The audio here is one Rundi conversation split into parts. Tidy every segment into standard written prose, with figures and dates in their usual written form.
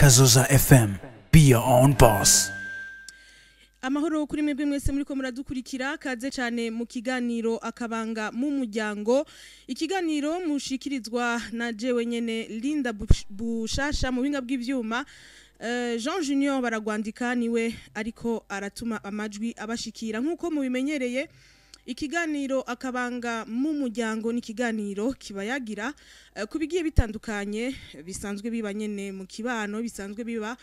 Kazoza FM. Be your own boss. Amahoro kuri mwebwe mwese muriko muradukurikira kaze cyane mu kiganiro akabanga mu muryango. Ikiganiro mushikirizwa na jewe nyene Linda Bushasha mu binga bw'ivyuma. Jean Junior baragwandika niwe ariko aratuma amajwi abashikira nkuko mubimenyereye. Ikiganiro akabanga mu muryango ni kiganiro kibayagira kubigiye bitandukanye bisanzwe biba nyene mu kibano bisanzwe biba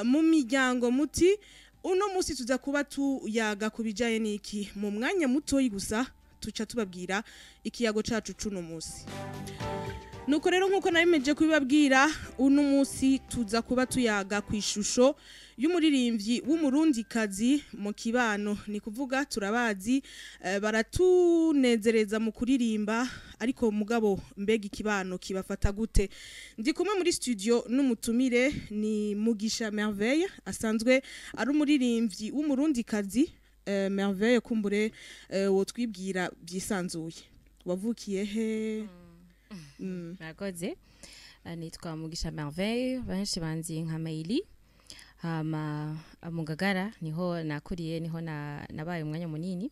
mu miryango muti. Uno musi tuza kuba tuyaga kubijaye niki mu mwanya mutoyi gusa tuca tubabwira ikiyago cacu cuno musi. Nuko rero nkuko nabimeje kubibabwira uno musi tuza kuba tuyaga kwishusho y'umuririmbyi w'umurundikazi mu kibano ni kuvuga turabazi baratunezereza mu kuririmba ariko mugabo mbega ikibano kibafata gute. Ndi kumwe muri studio n'umutumire ni Mugisha Merveille asanzwe ari umuririmbyi w'umurundikazi. Merveille kumbure wotwibwira byisanzuye wavukiye he? Murakoze nitwa Mugisha Merveille benshi banzi nka Maili mu Ngagara niho nakuriye niho nabaye umwanya munini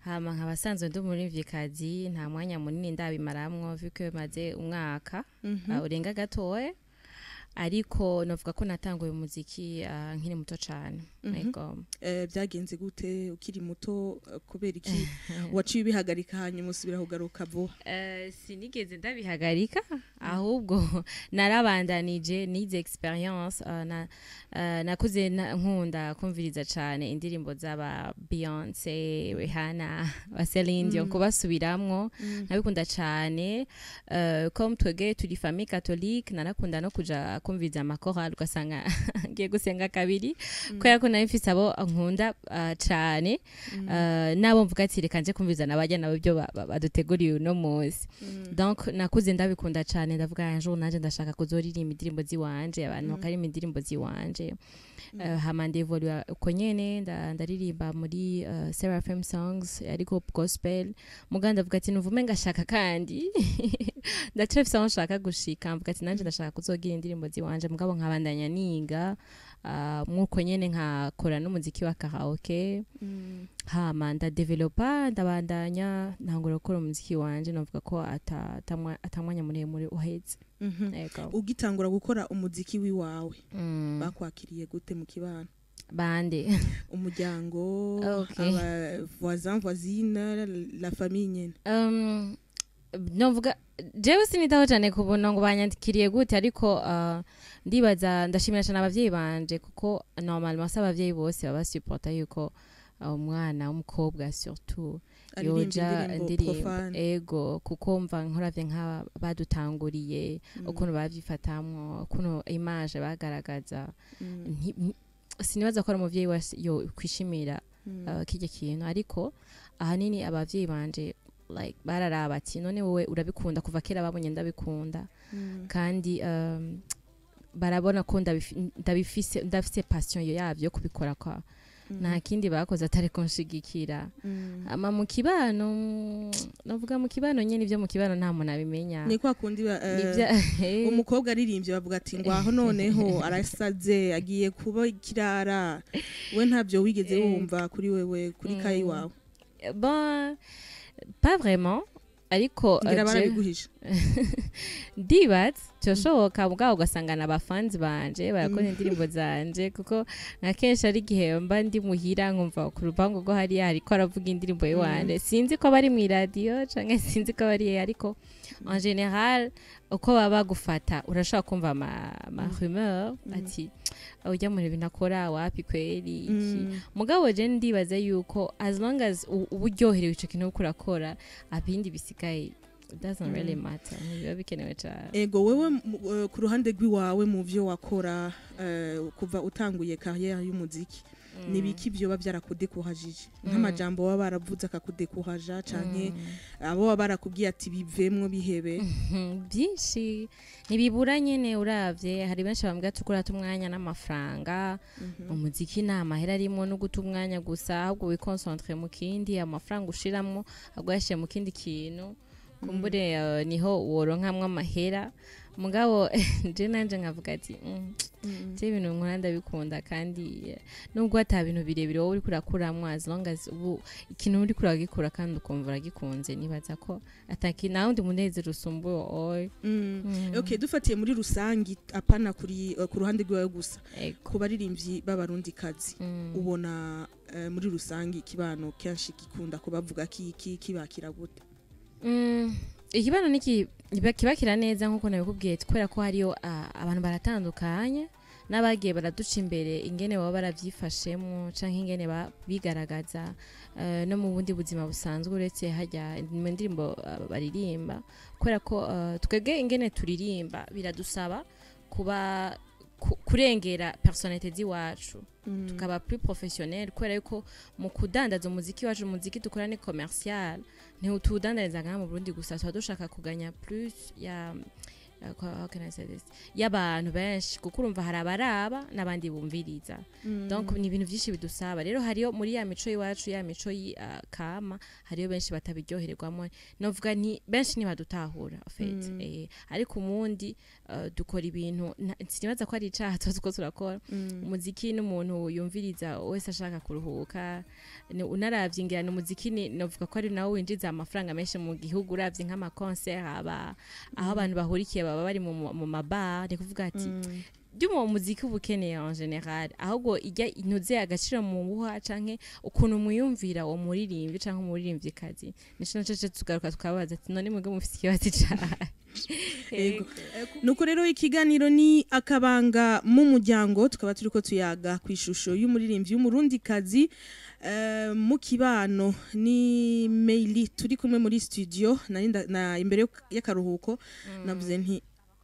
nkabasanzwe ndi umuririmvyikazi nta mwanya munini ndabimaramwo vuko maze umwaka urenga gatoye ariko novuga ko natanguye umuziki nkiri muto cyane. Byagenze gute ukiri muto kubera iki waciye bihagarika hanyuma usubira kugaruka vuba? Sinigeze ndabihagarika ahubwo narabandanije nize experience nakuze nkunda kumviriza cyane indirimbo z'aba Beyoncé, Rihanna, Celine Dion kubasubiramwo nabikunda cyane comme twege turi famille catholique narakunda no kuja kumviza amakorali ugasanga ngiye gusenga kabiri kubera ko nayo mfise abo nkunda cyane nabo mvuga ati reka nje kumviza nabajya nabo byo baduteguriye uno munsi. Donc nakuze ndabikunda cyane ndavuga un jour nanje ndashaka kuzoririmba indirimbo ziwanje abantu bakarima indirimbo ziwanje. Hama ndevolue uko nyene ndaririmba muri Seraphim Songs ariko gospel muganda avuga ati nuvume ngashaka kandi ndatrefisa nshaka gushika mvuga ati nanje ndashaka kuzogira indirimbo ziwanje mugabo nkabandanya niga mwuko nyene nkakora n'umuziki wa karaoke. Hama ndadevelopa ndabandanya ntangura gukora umuziki wanje navuga ko atamwanya muremure uheze. Ugitangura gukora umuziki wiwawe bakwakiriye gute mu kibano? Bande umuryango aba voisin voisine la famille nyene? Novuga jewe sinitaho cyane kubona ngo banyandikiriye gute ariko ndibaza ndashimira cyane abavyeyi banje kuko normalement abavyeyi bose baba supporta yuko umwana w'umukobwa surtout yoja indirimbo ego kuko mva nkoravye nka badutanguriye ukuntu bavyifatamwo ukuntu image bagaragaza sinibaza ko ari umuvyeyi yo kwishimira kije kintu ariko ahanini abavyeyi banje like bararaba ati none wowe urabikunda kuva kera babonye ndabikunda kandi barabona ko ndafise passion yavyo kubikora kwa nta kindi bakoze atari konshigikira ama mu kibano navuga mu kibano nyene ivyo mu kibano nta muntu abimenya ni kwa kundi umukobwa aririmbye bavuga ati ngwaho noneho arasaze agiye kuba kirara we ntavyo wigeze wumva kuri wewe kuri kai wawe? Bon pas vraiment ariko barabiguhisha divat cyoshoboka mugabo ugasangana abafans banje barakora indirimbo zanje kuko nakesha ari gihe mba ndi muhira nkumva ku rubango rwo hari ariko aravuga indirimbo yiwanje sinzi ko bari mu radio canke sinzi ko bari ariko en général uko baba gufata urashaka kumva ma rumeur ati ujya muri binakora wapi kweli iki mugabo je ndibaza yuko as long as uburyoherewe ico kintu kurakora abindi bisigaye it doesn't really matter niba bikenewe cyane. Ego wewe ku ruhande rw'iwawe mu vyo wakora kuva utanguye carrière y'umuziki nibiki byo bavyarakudekohajije nk'amajambo baba baravuze akakudekohaja canke abo baba barakubwiye ati bivemwo bihebe? Byinshi nibibura nyene uravye hari benshi bambwira tukura tumwanya n'amafaranga umuziki n'amahera arimo no gutumwanya gusa ahubwo wiconcentre mu kindi amafaranga ushiramwo agwashe mu kindi kintu kumbure niho woronkamwe amahera mugabo je nanje nkavuga ati je ibintu nkora ndabikunda kandi nubwo ata bintu birebire wowe uri kurakuramwa as long as ubu ikintu uri kuragikura kandi ukumva uragikunze nibaza ko ataki nawe ndi munezero usumbuye oy okay dufatiye muri rusangi apana kuri ku ruhande rwawe gusa ku baririmbyi b'abarundi kazi ubona muri rusangi kibano kenshi gikunda kubavuga kibakira gute ikibano niki kibakira neza nkuko nabikubwiye twera ko hariyo abantu baratandukanye n'abagiye baraduca imbere ingene baba baravyifashemo canke ingene bigaragaza no mu bundi buzima busanzwe uretse hajya mu ndirimbo baririmba kwera ko twebwe ingene turirimba biradusaba kuba kurengera personnalité ziwacu tukaba plus professionnel kwera yuko mu kudandaza umuziki wacu umuziki dukora ni commercial ni utudandariza nka mu Burundi gusa dushaka kuganya plus ya y'abantu benshi kuko urumva hari abaraba n'abandi bumviriza donc ni ibintu byinshi bidusaba rero hariyo muri ya mico yiwacu ya mico kama hariyo benshi batabiryohererwamo novuga ni benshi ntibadutahura fait ariko umundi dukora ibintu sinibaza ko ari icaha tuko turakora umuziki n'umuntu yumviriza wese ashaka kuruhuka unaravye ingirana umuziki novuga ko ari nawe winjiza amafaranga menshi mu gihugu uravye nk'ama concert aba aho abantu bahurikiye baba bari mu mabar ni kuvuga ati dumo muziki ubukeneye en general ahubwo ijya intuze agaciro mu buha canke ukuntu muyumvira wo muririmbi canke umuririmvye kazi nico naco tugaruka tukabaza ati none mwebwe mufite ikibazo cyane nuko rero ikiganiro ni akabanga mu muryango tukaba turiko tuyaga kwishusho y'umuririmvyi y'umurundi kazi mu kibano ni Meili turi kumwe muri studio na imbere y'akaruhuko navuze nti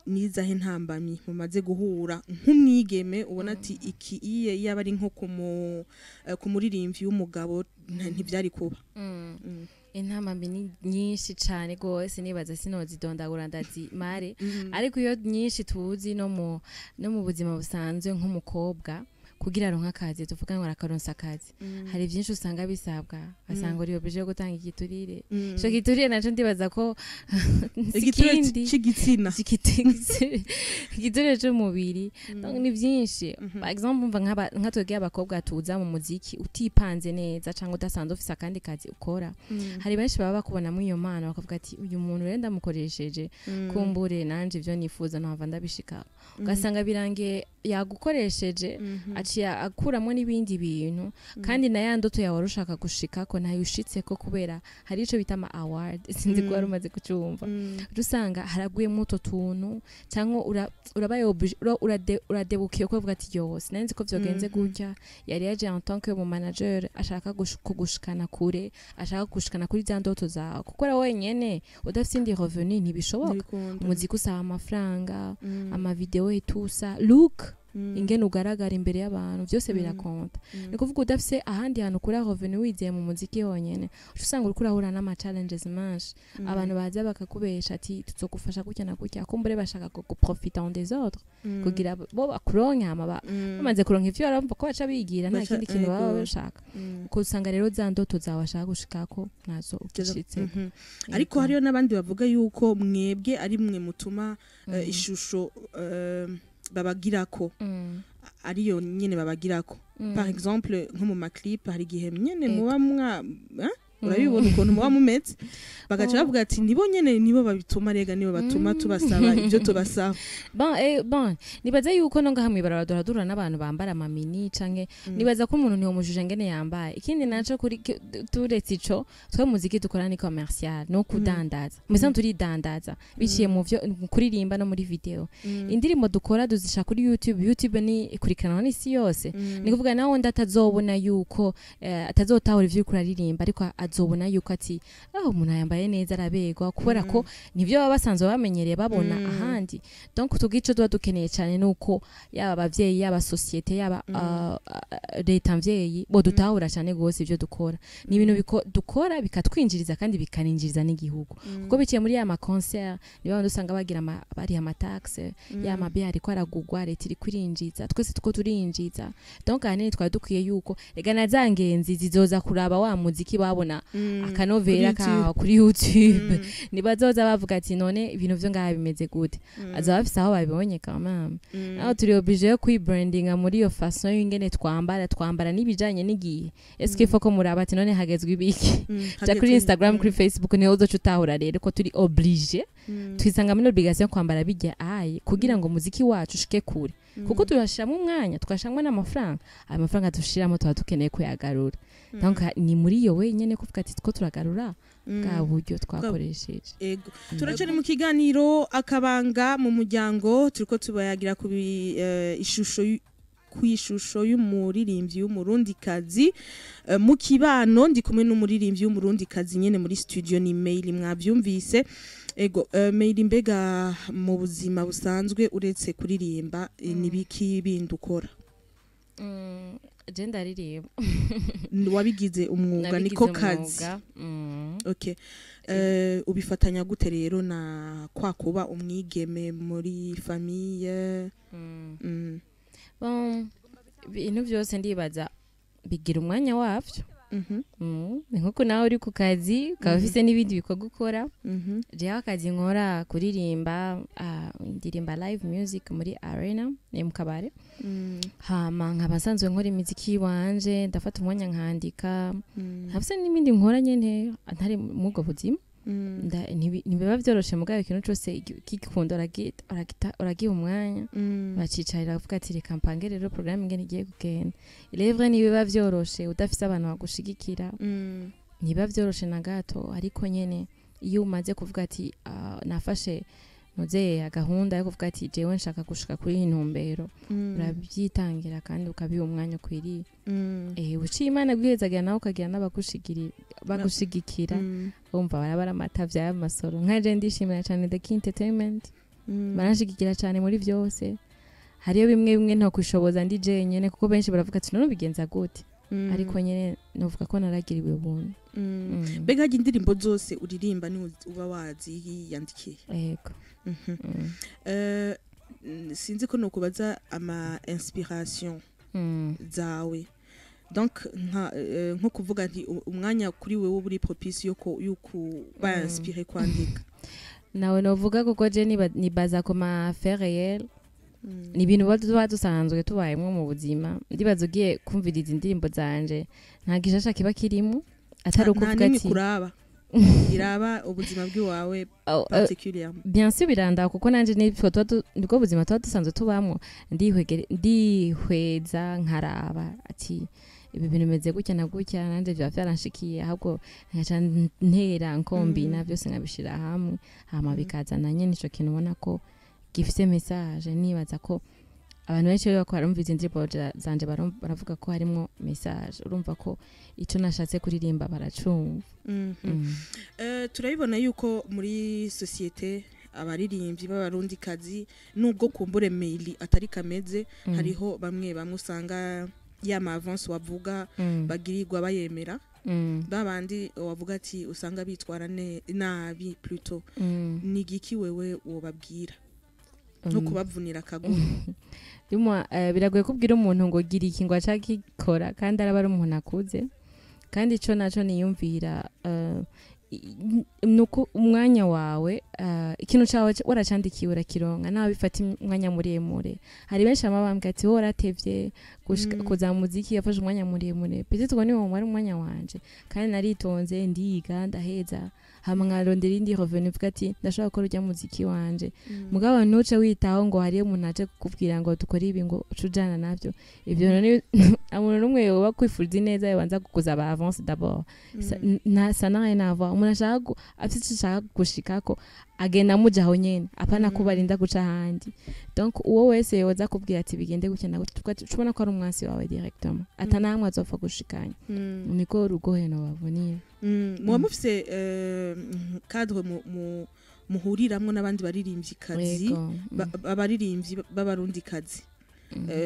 nizahe ntambamyi mumaze guhura nk'umwigeme ubona ati iki iye yaba ari nko ku muririmvyi w'umugabo ntivyari kuba intambamyi ni nyinshi cyane gose nibaza sinozidondagura ndazimare ariko iyo nyinshi tuzi no mu buzima busanzwe nk'umukobwa kugira aronka akazi tuvuga ngo arakaronsa akazi hari byinshi usanga bisabwa asanga uri oblige gutanga igiturire cyo giturire naco ndibaza ko igiturire c'igitsina igiturire c'umubiri donc ni byinshi par exemple umva nkatwege abakobwa tuza mu muziki utipanze neza cyangwa udasanzwe ufise akandi kazi ukora hari benshi baba bakubona mu iyo mana bakavuga ati uyu muntu rero ndamukoresheje kumbure nanje ivyo nifuza ntava ndabishika ugasanga birangiye yagukoresheje aciye akuramwe n'ibindi bintu kandi na ya ndoto yawe urushaka gushika ko nayo ushitse ko kubera hari ico bita ama award sinzi ko warumaze kucumva rusanga haraguye muto tuntu cyangwa urabaye uradebukiye ko uvuga ati yose nanzi ko vyogenze gutya yari yaje en tant que mu manager ashaka kugushikana kure ashaka kugushikana kuri za ndoto zawe kuko ra wenyene udafite indi revenu ntibishoboka umuziki usaba amafaranga ama video etusa look ingene ugaragara imbere y'abantu byose birakonta ni kuvuga udafise ahandi hantu kuri revenu wizeye mu muziki wonyene usanga uri kurahura n'ama challenges manshi abantu baza bakakubesha ati tuzogufasha gutya na gutya kumbure bashaka ko profiter en des autres kugira bo bakuronka bamaze kuronka ivyo baramva ko baca bigira nta kindi kintu baba bashaka ko usanga rero za ndoto zawe ashaka gushikako nazo ukishitse ariko hariyo n'abandi bavuga yuko mwebwe ari mwe mutuma ishusho babagirako ariyo nyene babagirako par exemple nko mu maclip hari gihe nyene muba urabibona ukuntu muba mumeze bagaca bavuga ati nibo nyene nibo babituma rega nibo batuma tubasaba ibyo tubasaba bon nibaza yuko no ngahamwe baraduradura n'abantu bambara amamini canke nibaza ko umuntu niwo mujuje ngene yambaye ikindi naco kuri turetse ico twa muziki dukora ni commercial no kudandaza mbese turidandaza biciye mu vyo kuririmba no muri video indirimbo dukora duzisha kuri YouTube ni ikurikirana n'isi yose ni kuvuga nawe ndatazobona yuko atazotahura ivyo kuraririmba ariko azobona yuko ati umuntu yambaye neza arabegwa kubera ko nivyo baba basanzwe bamenyereye babona ahandi donc tugico duba dukeneye cyane nuko yaba abavyeyi yaba societe yaba leta mvyeyi bo dutahura cyane gose ivyo dukora ni ibintu dukora bikatwinjiriza kandi bikaninjiriza n'igihugu kuko biciye muri ya ma concert niba abantu usanga bagira bari ama taxe ya mabe ariko aragugwa leta iri kwirinjiza twese tuko turinjiza donc ahanini twari dukwiye yuko rega nazangenzi zizoza kuraba wa muziki babona akanovera ka kuri YouTube nibazoza bavuga ati none ibintu vyo ngaha bimeze gute aza bafise aho babibonye kamama aho turi obligé yo kwibrandinga muri iyo façon y'ingene twambara n'ibijanye n'igihe eske ifo ko muraba ati none hagezwe ibiki ja kuri Instagram kuri Facebook niho uzoca utahura rero ko turi obligé twisanga muri obligation kwambara bijya aye kugira ngo muziki wacu ushike kure kuko turashiramo umwanya tukashamwe n'amafaranga amafaranga dushiramo tuba dukeneye kuyagarura donc ni muri yo wenyene kuvuga ati two turagarura bwa buryo twakoresheje ego turacari mu kiganiro akabanga mu muryango turiko tubayagira ku ishusho y'umuririmbyi y'umurundikazi mu kibano ndi kumwe n'umuririmbyi y'umurundikazi nyene muri studio ni mail mwavyumvise ego mail mbega mu buzima busanzwe uretse kuririmba nibiki bindi ukora je ndaririmba wabigize umwuga niko kazi okay ubifatanya gute rero na kwa kuba umwigeme muri famille bon ibintu byose ndibaza bigira umwanya wavyo nkuko nawe uri ku kazi ukaba ufise n'ibindi bikorwa gukora jewe akazi nkora kuririmba ndirimba live music muri arena ni mu kabare hama nkaba nsanzwe nkora imiziki wanje ndafata umwanya nkandika hafise n'ibindi nkora nyene ntari mubwo buzima ntibiba vyoroshe mugabo ikintu cose kikunda uragiha umwanya bacicarira bavuga ati reka mpange rero programme ingene igiye kugenda ilevre ntibiba vyoroshe udafise abantu bagushigikira ntibiba vyoroshe na gato ariko nyene iyo umaze kuvuga ati nafashe muze agahunda yo kuvuga ati jewe nshaka gushika kuri iyi ntumbero urabyitangira kandi ukabiha umwanya ukwiriye uciye Imana guhezagira nawe ukagira n'abagushigikira umva barabara amatavya y'amasoro nkaje ndishimira cyane The Key Entertainment baranshigikira cyane muri vyose hariyo bimwe nto kwishoboza ndi je nyene kuko benshi baravuga ati none bigenza gute ariko nyene novuga ko naragiriwe ubuntu mbega indirimbo zose uririmba ni uba wazi yandikiye yego sinzi ko nokubaza ama inspiration zawe donc nko kuvuga nti umwanya kuri wewe uri propice yo kuba inspiré kwandika nawe novuga kuko je nibaza ko ma fait réel ni ibintu tuba dusanzwe tubayemwo mu buzima ndibaza ugiye kumviriza indirimbo zanje nta gishasha kiba kirimo atari ukuvuga ati kuraba iraba ubuzima bw'iwawe particulièrement bien sûr biranda kuko nanje nibwo buzima tuba dusanzwe tubamwo ndihweza nkaraba ati ibi bintu bimeze gutya na gutya nanje bya vyaranshikiye ahubwo nkaca ntera nkombina byose nkabishira hamwe hama bikazana nyene ico kintu ubona ko gifise message nibaza ko abantu benshi bako barumviza indirimbo zanje baravuga ko harimo message urumva ko ico nashatse kuririmba baracumva turabibona yuko muri societe abaririmbyi b'abarundi kazi nubwo kumbure mail atari kameze hariho bamwe usanga yama avance wavuga bagirirwa bayemera babandi wavuga ati usanga bitwara nabi plutôt nigiki wewe wobabwira no kubavunira akaguru biragoye kubwira umuntu ngo gira iki ngo acakikora kandi araba ari umuntu akuze kandi ico naco niyumvira nuko umwanya wawe ikintu cyawe waracandikiye urakironka nawe bifata umwanya muremure hari benshi amabambwe ati wowe waratevye kuza muziki yafashe umwanya muremure peut-être ngo niwo mwari umwanya wanje kandi naritonze ndiga ndaheza hama nkarondera indi revenu vuga ati ndashaka gukora urya muziki wanje mugabo ntuce witaho ngo hariyo umuntu aje kukubwira ngo dukore ibi ngo ucujana navyo ivyo none umuntu numwe yoba kwifuriza neza yabanza kukuza ba avance d'abord ça n'a rien à voir umuntu ashaka afite ashaka gushikako agenda mujaho nyene apana kubarinda guca handi donc uwo wese yoza kubwira ati bigende gukena tubona ko ari umwansi wawe directement atanamwe azopfa gushikanya niko rugoheno bavuniye muba mufise cadre muhuriramwo n'abandi baririmbyi kazi abaririmbyi b'abarundi kazi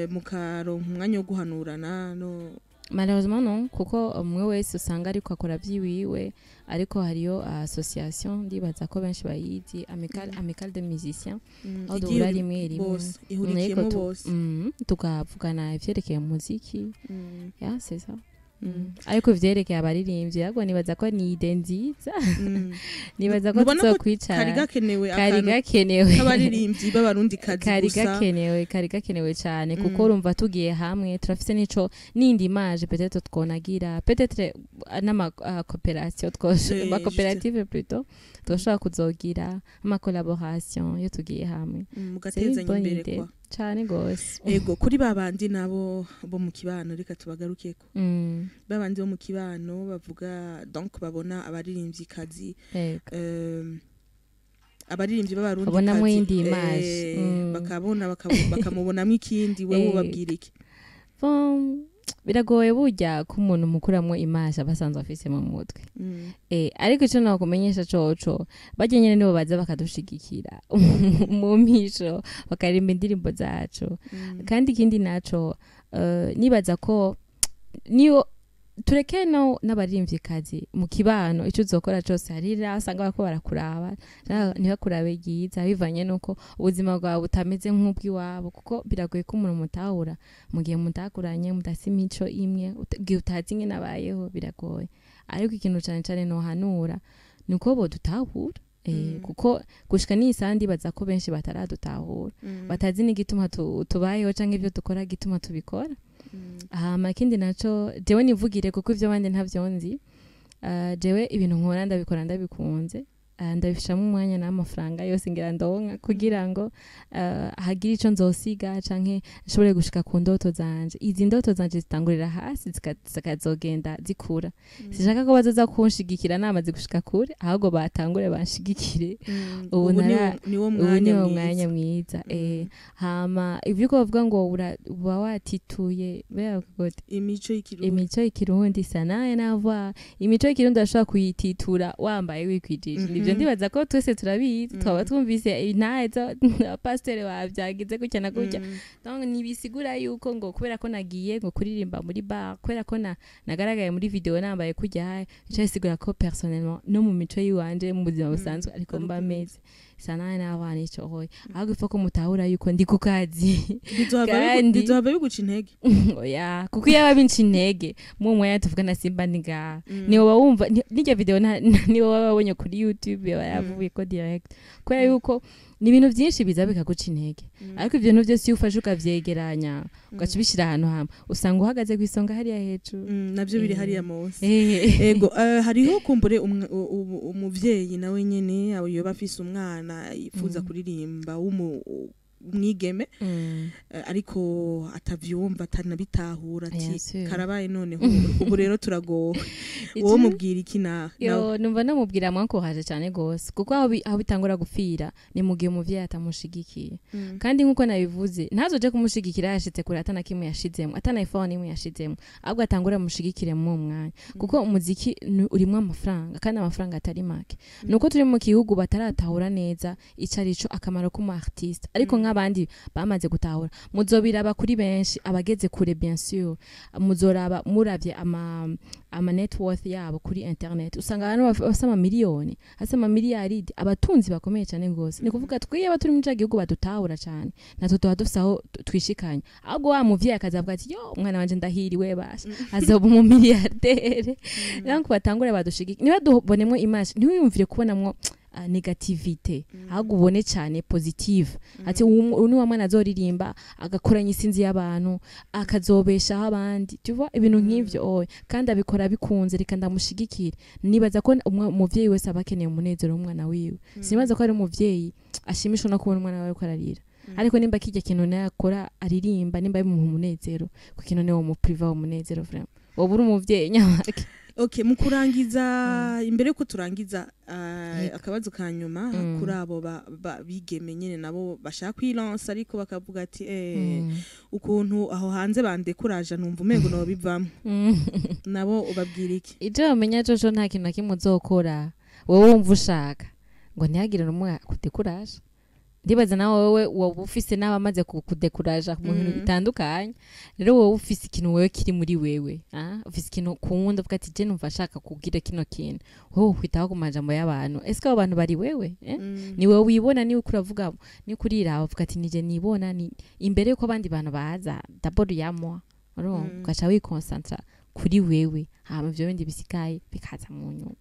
mukaronka umwanya wo guhanurana no malheureusement non kuko umwe wese usanga ariko akora byiwiwe ariko hariyo association ndibaza ko benshi bayizi amical de musiciens aho duhura rimwe ihurikiyemo bose tukavugana ivyerekeye muziki c'est ça ariko vyerekeye abaririmbyi ahubwo nibaza ko ni ide nziza nibaza ko tuzokwicara kari gakenewe k'abaririmbyi b'abarundi kazi gusa kari gakenewe cyane kuko urumva tugiye hamwe turafise nico n'indi image peut-être twonagira peut-être n'ama coopération ma coopérative plutôt twoshobora kuzogira ama collaboration yo tugiye hamwe mugatezanya imbere kwa cyane gose ego kuri babandi nabo bo mu kibano reka tubagarukeko babandi bo mu kibano bavuga donc babona abaririmbyi kazi abaririmbyi b'abarundi babonamo indi image bakamubonamo ikindi wewe ubabwira iki biragoye burya ko umuntu mukuramo image abasanzwe afise mu mutwe ariko ico nakumenyesha coco bajye nyene nibo baza bakadushigikira mu misho bakarimba indirimbo zacu kandi ikindi naco nibaza ko niyo tureke no n'abaririmbyi kazi mu kibano ico uzokora cyose harira usanga bako barakuraba ntibakurabe giza bivanye nuko ubuzima bwawe butameze nk'ubw'iwabo kuko biragoye ko umuntu mutahura mu gihe mutakuranye mudasi imico imwe utazi ingene nabayeho biragoye ariko ikintu cyane no hanura nuko bo dutahura kuko gushika n'isandi baza ko benshi bataradutahura batazi n'igituma tubayeho canke ibyo dukora gituma tubikora makindi naco jewe nivugire kuko ivyo bandi ntavyo nzi jewe ibintu nkora ndabikora ndabikunze ndabifishamo umwanya n'amafaranga yose ngira ndonka kugira ngo hagira ico nzosiga canke nshobore gushika ku ndoto zanje izi ndoto zanje zitangurira hasi zikazogenda zikura sishaka ko bazoza kunshigikira namaze gushika kure ahubwo batangure banshigikire ubu niwo mwanya mwiza hama ivyo ko bavuga ngo uba watituye imico y'ikirundi sanaye nava imico y'ikirundi ashobora kuyititura wambaye wikwijije ivyo ndibaza ko twese turabizi twaba twumvise intazo pasteur wavyagize gutya na gutya donc nibisigura yuko ngo kubera ko nagiye ngo kuririmba muri bar kubera ko nagaragaye muri video nambaye kujya cyo sigura ko personnellement no mu mico yiwanje mu buzima busanzwe ariko mba meze sana n'abana ico hoye ahubwo ifa ko mutahura yuko ndi ku kazi ndizohava biguca intege oya kuko yaba binca intege mu mwanya tuvugana simba ndiga niwo bawumva n'iryo video niwo babonye kuri YouTube baravuye ko direct kwa yuko ni ibintu byinshi biza bikaguca intege ariko ibyo bintu byose ufashe ukavyegeranya ugacibishira ahantu hamwe usanga uhagaze kwisonga hariya hejuru navyo biri hariya mose ego hariho kumbure umuvyeyi nawe nyene yoba afise umwana yifuza kuririmba umwigeme ariko atavyumva atanabitahura ati karabaye noneho ubu rero turagowe wowe mubwira iki yo numva namubwira mwankohaje cyane gose kuko aho bitangura gupfira ni mugihe umuvyeyi atamushigikiye kandi nkuko nabivuze ntazoje kumushigikira yashitse kure atana kimwe yashizemo atana iphone imwe yashizemo ahubwo atangura mushigikire mu mwanya kuko umuziki urimo amafaranga kandi amafaranga atari make nuko turi mu gihugu bataratahura neza icarico akamaro ku artiste ariko abandi bamaze gutahura muzobiraba kuri benshi abageze kure bien sûr muzoraba muravye ama net worth yabo kuri internet usanga abantu basama miliyoni asama miliyaridi abatunzi bakomeye cyane gose ni kuvuga twiye baturi mu gihugu badutahura cyane natwe tuba dusaho twishikanye ahubwo wa muvyeyi akazavuga ati yo umwana wanje ndahiriwe basha azoba mu miliyardere nanko batangure badushigike niba dubonemwe image ntiwiyumvire kubonamwo negativite ahubwo ubone cyane positive ati uni wa mwana azoririmba agakoranya isinzi y'abantu akazobeshaho abandi tuva ibintu nk'ivyo kandi abikora bikunze reka ndamushigikira nibaza ko umuvyeyi wese abakeneye umunezero w'umwana wiwe sinibaza ko ari umuvyeyi ashimishwa no kubona umwana wawe ko ararira ariko nimba kijya kintu nakora aririmba nimba bimuha umunezero ku kintu ne wo mu priva umunezero vraiment wowe uri umuvyeyi nyamake Okay, mukurangiza imbere ko turangiza akabazo kanyuma kuri abo bigeme nyene nabo bashaka kwilansa ariko bakavuga ati ukuntu aho hanze bandekuraje numva umengo no bivamo nabo ubabwira iki ije bamenya jojo nta kintu nakimwe uzokora wowe wumva ushaka ngo ntihagire numwe kudekuraje ndibaza nawe wowe ufise n'abamaze kudekuraje mu bintu bitandukanye rero wowe ufise ikintu wewe kiri muri wewe ufise ikintu kuwundi uvuga ati je numva shaka kugira kino kintu wowe kwitaho ku majambo y'abantu eske abo bantu bari wewe ni wewe wibona ni ukuravuga ni kurira uvuga ati nije nibona ni imbere yuko abandi bantu baza d'abord yamo ugaca wikonsantra kuri wewe hama ivyo bindi bisigaye bikaza mu nyuma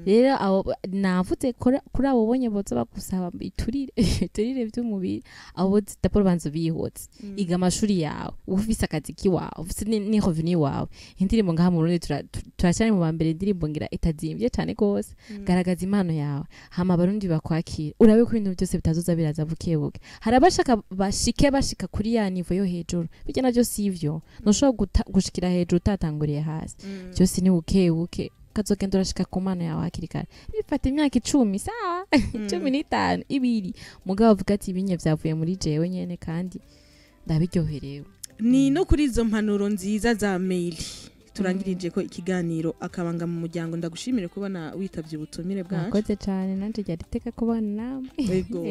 rero abo navuze kuri abo bonye boza bagusaba iturire vy'umubiri abo d'abord banzo bihotse iga amashuri yawe ufise akazi kiwawe ufise ni revenu wawe indirimbo ngaha mu Burundi turacane mu bambere indirimbo ngira itazimvye cyane gose garagaza impano yawe hama abarundi bakwakira urabe ko ibintu byose bitazoza biraza bukebuke harabashaka bashika kuri ya niveau yo hejuru bijya navyo sivyo ntushobora gushikira hejuru utatanguriye hasi byose ni bukebuke kazogenda urashika ku mana yawe hakiri kare bifata imyaka 10 sawa 15 ibiri mugabo avuga ati ibinye vyavuye muri jewe nyene kandi ndabiryoherewe ni no kuri izo mpanuro nziza za mail turangirije ko ikiganiro akabanga mu muryango ndagushimire kubona witavye ubutumire bwacu mwakoze cyane nanje ryariteka kubana namwe yego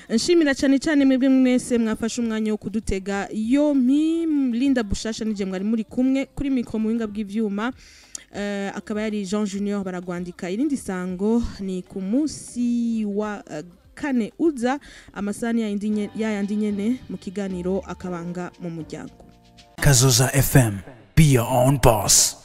nshimira cyane mwebwe mwese mwafashe umwanya wo kudutega yompi Linda Bushasha nije mwari muri kumwe kuri mikro mu winga bw'ivyuma akaba yari Jean Junior baragwandika irindi sango ni ku munsi wa kane uza amasani ya yandi nyene mu kiganiro akabanga mu muryango Kazoza FM, be your own boss.